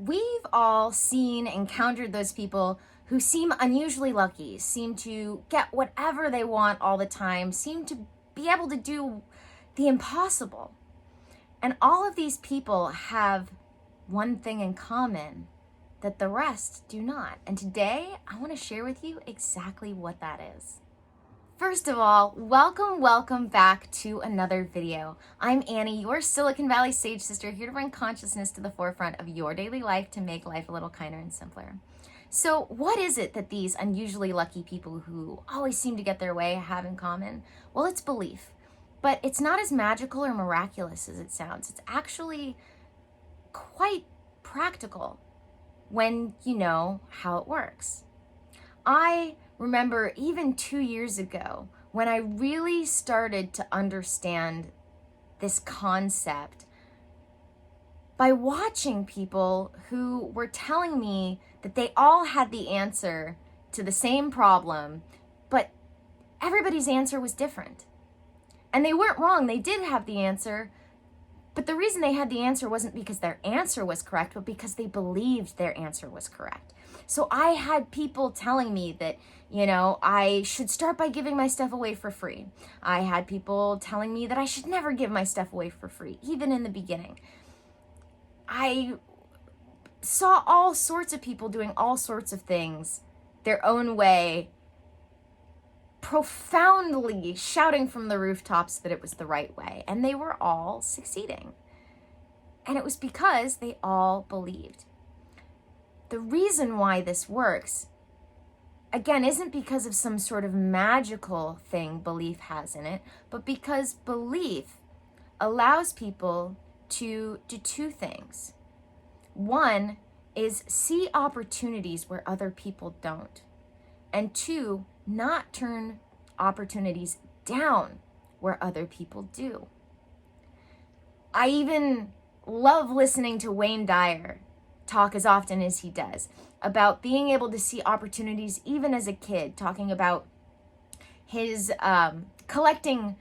we've all encountered those people who seem unusually lucky, seem to get whatever they want all the time, seem to be able to do the impossible. And all of these people have one thing in common that the rest do not. And today, I want to share with you exactly what that is. First of all, welcome back to another video. I'm Annie, your Silicon Valley Sage Sister, here to bring consciousness to the forefront of your daily life to make life a little kinder and simpler. So what is it that these unusually lucky people who always seem to get their way have in common? Well, it's belief. But it's not as magical or miraculous as it sounds. It's actually quite practical when you know how it works. I remember even 2 years ago when I really started to understand this concept by watching people who were telling me that they all had the answer to the same problem, but everybody's answer was different. And they weren't wrong, they did have the answer, but the reason they had the answer wasn't because their answer was correct, but because they believed their answer was correct. So I had people telling me that, I should start by giving my stuff away for free. I had people telling me that I should never give my stuff away for free, even in the beginning. I saw all sorts of people doing all sorts of things their own way, profoundly shouting from the rooftops that it was the right way, and they were all succeeding. And it was because they all believed. The reason why this works, again, isn't because of some sort of magical thing belief has in it, but because belief allows people to do two things. One is see opportunities where other people don't. And two, not turn opportunities down where other people do. I even love listening to Wayne Dyer talk as often as he does about being able to see opportunities even as a kid, talking about his collecting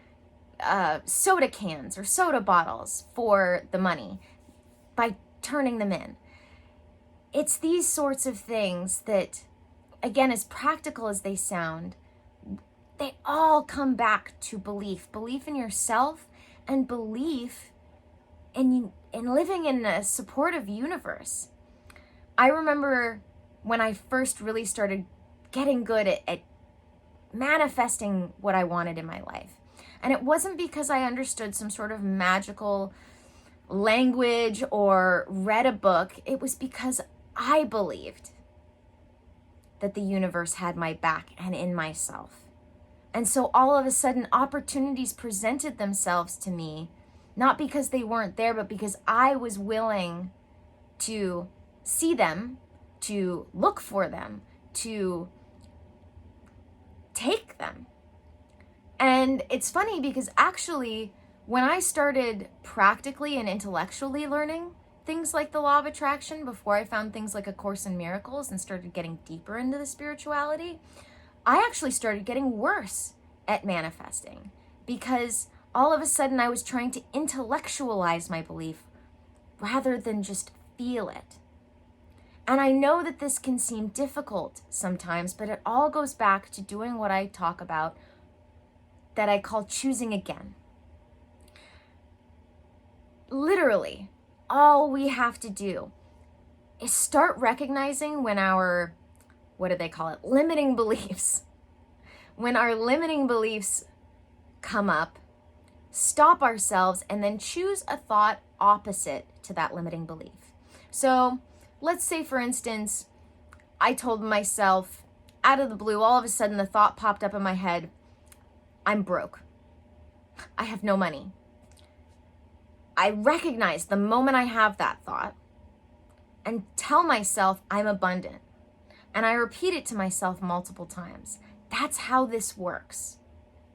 soda cans or soda bottles for the money by turning them in. It's these sorts of things that, again, as practical as they sound, they all come back to belief. Belief in yourself and belief in living in a supportive universe. I remember when I first really started getting good at manifesting what I wanted in my life. And it wasn't because I understood some sort of magical language or read a book. It was because I believed that the universe had my back and in myself. And so all of a sudden, opportunities presented themselves to me, not because they weren't there, but because I was willing to see them, to look for them, to take them. And it's funny because actually, when I started practically and intellectually learning things like the law of attraction, before I found things like A Course in Miracles and started getting deeper into the spirituality, I actually started getting worse at manifesting because all of a sudden I was trying to intellectualize my belief rather than just feel it. And I know that this can seem difficult sometimes, but it all goes back to doing what I talk about that I call choosing again. Literally, all we have to do is start recognizing when our, limiting beliefs. When our limiting beliefs come up, stop ourselves and then choose a thought opposite to that limiting belief. So let's say, for instance, I told myself out of the blue, all of a sudden the thought popped up in my head, I'm broke. I have no money. I recognize the moment I have that thought and tell myself I'm abundant. And I repeat it to myself multiple times. That's how this works.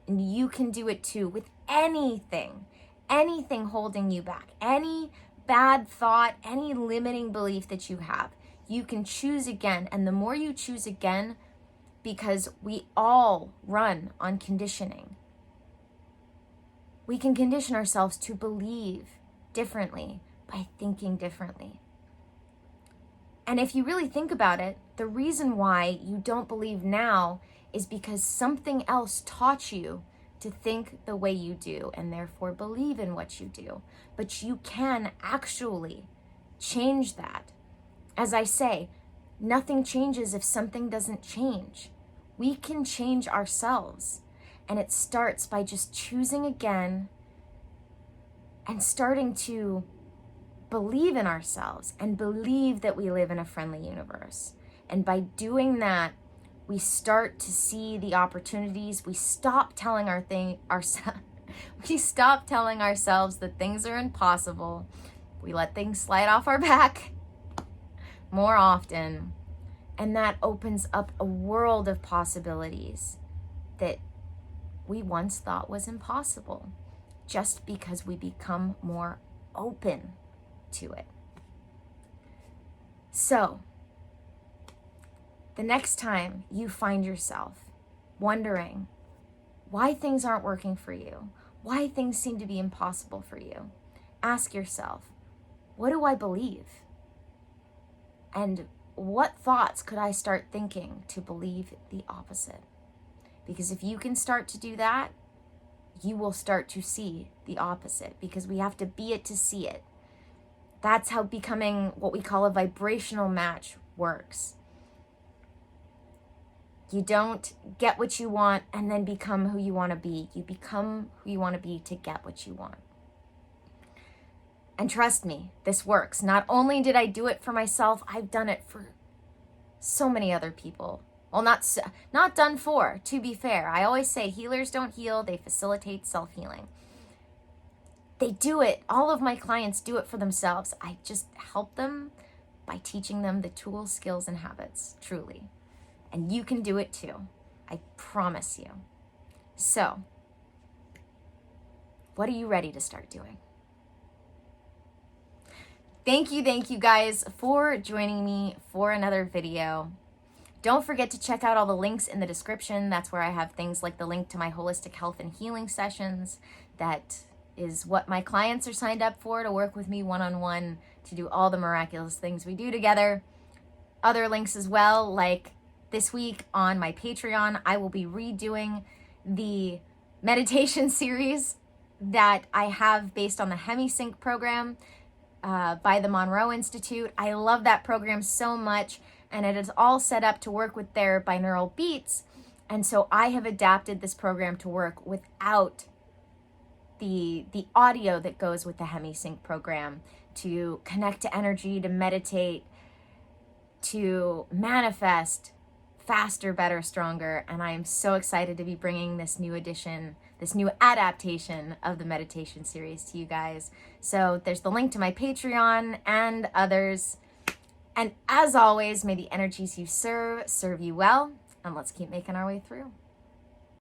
And you can do it too with anything holding you back, any bad thought, any limiting belief that you have. You can choose again. And the more you choose again, because we all run on conditioning, we can condition ourselves to believe differently by thinking differently. And if you really think about it, the reason why you don't believe now is because something else taught you to think the way you do and therefore believe in what you do. But you can actually change that. As I say, nothing changes if something doesn't change. We can change ourselves. And it starts by just choosing again and starting to believe in ourselves and believe that we live in a friendly universe. And by doing that, we start to see the opportunities. We stop telling we stop telling ourselves that things are impossible. We let things slide off our back more often. And that opens up a world of possibilities that we once thought was impossible, just because we become more open to it. So, the next time you find yourself wondering why things aren't working for you, why things seem to be impossible for you, ask yourself, what do I believe? And what thoughts could I start thinking to believe the opposite? Because if you can start to do that, you will start to see the opposite, because we have to be it to see it. That's how becoming what we call a vibrational match works. You don't get what you want and then become who you want to be. You become who you want to be to get what you want. And trust me, this works. Not only did I do it for myself, I've done it for so many other people. Well, not done for, to be fair. I always say healers don't heal, they facilitate self-healing. They do it. All of my clients do it for themselves. I just help them by teaching them the tools, skills, and habits, truly. And you can do it too. I promise you. So, what are you ready to start doing? Thank you guys for joining me for another video. Don't forget to check out all the links in the description. That's where I have things like the link to my holistic health and healing sessions. That is what my clients are signed up for, to work with me one-on-one to do all the miraculous things we do together. Other links as well, like this week on my Patreon, I will be redoing the meditation series that I have based on the HemiSync program by the Monroe Institute. I love that program so much, and it is all set up to work with their binaural beats. And so I have adapted this program to work without the audio that goes with the HemiSync program, to connect to energy, to meditate, to manifest faster, better, stronger. And I am so excited to be bringing this new edition, this new adaptation of the meditation series to you guys. So there's the link to my Patreon and others. And as always, may the energies you serve you well, and let's keep making our way through.